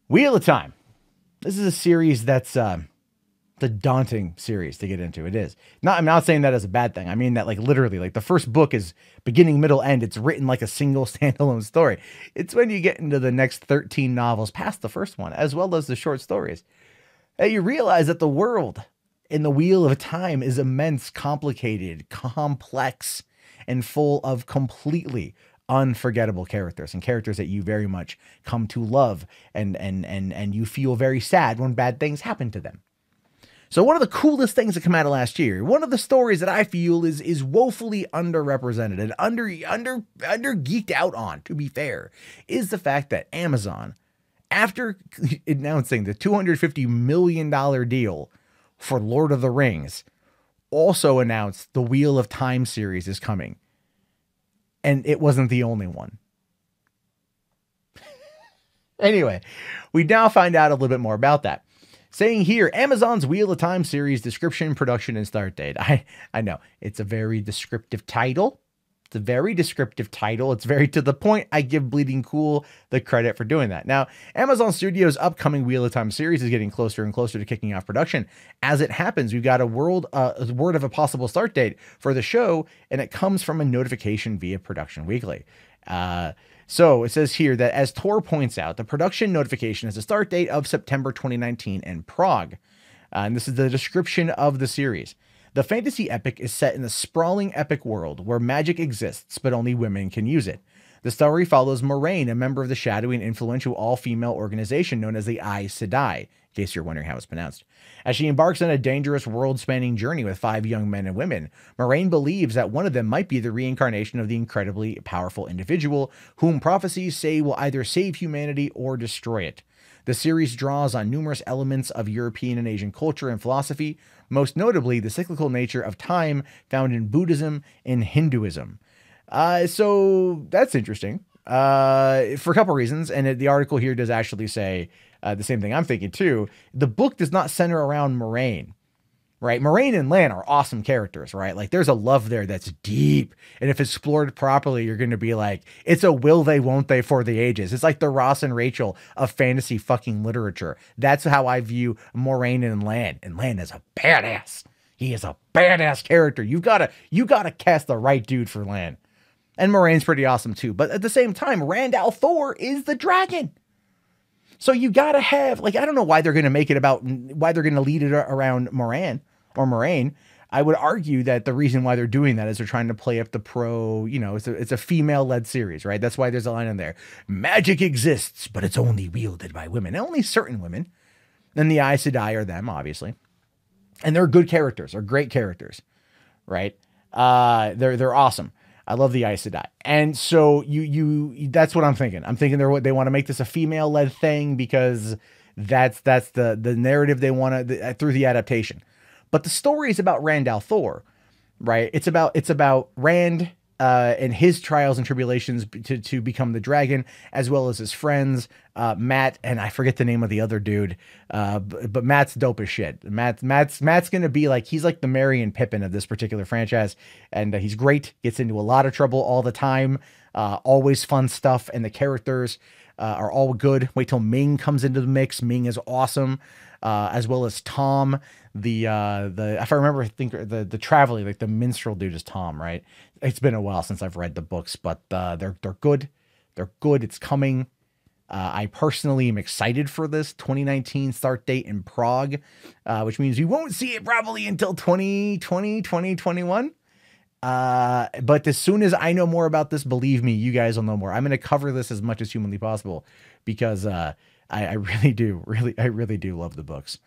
Wheel of Time. This is a series that's the daunting series to get into. It is. I'm not saying that as a bad thing. I mean that like literally, like the first book is beginning, middle, end. It's written like a single standalone story. It's when you get into the next 13 novels past the first one, as well as the short stories, that you realize that the world in the Wheel of Time is immense, complicated, complex, and full of completely unforgettable characters, and characters that you very much come to love, and you feel very sad when bad things happen to them. So one of the coolest things that come out of last year, one of the stories that I feel is woefully underrepresented and under geeked out on, to be fair, is the fact that Amazon, after announcing the $250 million deal for Lord of the Rings, also announced the Wheel of Time series is coming. And it wasn't the only one. Anyway, we now find out a little bit more about that. Saying here, Amazon's Wheel of Time series description, production, and start date. I know, it's a very descriptive title. It's a very descriptive title. It's very to the point. I give Bleeding Cool the credit for doing that. Now, Amazon Studios' upcoming Wheel of Time series is getting closer and closer to kicking off production. As it happens, we've got a word of a possible start date for the show, and it comes from a notification via Production Weekly. So it says here that, as Tor points out, the production notification has a start date of September 2019 in Prague. And this is the description of the series. The fantasy epic is set in a sprawling epic world where magic exists, but only women can use it. The story follows Moraine, a member of the shadowy and influential all-female organization known as the Aes Sedai, in case you're wondering how it's pronounced. As she embarks on a dangerous world-spanning journey with 5 young men and women, Moraine believes that one of them might be the reincarnation of the incredibly powerful individual whom prophecies say will either save humanity or destroy it. The series draws on numerous elements of European and Asian culture and philosophy, most notably the cyclical nature of time found in Buddhism and Hinduism. So that's interesting for a couple reasons. And the article here does actually say the same thing I'm thinking too. The book does not center around Moraine, right? Moraine and Lan are awesome characters, right? Like there's a love there that's deep. And if explored properly, you're going to be like, it's a will they, won't they for the ages. It's like the Ross and Rachel of fantasy fucking literature. That's how I view Moraine and Lan. And Lan is a badass. He is a badass character. You gotta cast the right dude for Lan. And Moraine's pretty awesome too. But at the same time, Rand al'Thor is the dragon. So you gotta have, like, I don't know why they're going to make it about, why they're going to lead it around Moraine or Moraine. I would argue that the reason why they're doing that is they're trying to play up the pro, you know, it's a female-led series, right? That's why there's a line in there. Magic exists, but it's only wielded by women. And only certain women. And the Aes Sedai are them, obviously. And they're good characters. They're great characters, right? They're awesome. I love the Aes Sedai. And so that's what I'm thinking. I'm thinking they want to make this a female-led thing because that's the narrative they want to through the adaptation. But the story is about Rand al'Thor, right? It's about Rand and his trials and tribulations to become the dragon, as well as his friends, Matt, and I forget the name of the other dude, but Matt's dope as shit. Matt's gonna be like, he's like the Merry and Pippin of this particular franchise, and he's great. Gets into a lot of trouble all the time. Always fun stuff, and the characters are all good. Wait till Ming comes into the mix. Ming is awesome, as well as Tom. If I remember, I think the traveling, like the minstrel dude is Tom, right? It's been a while since I've read the books, but they're good. They're good. It's coming. I personally am excited for this 2019 start date in Prague, which means we won't see it probably until 2020, 2021. But as soon as I know more about this, believe me, you guys will know more. I'm going to cover this as much as humanly possible because I really do love the books.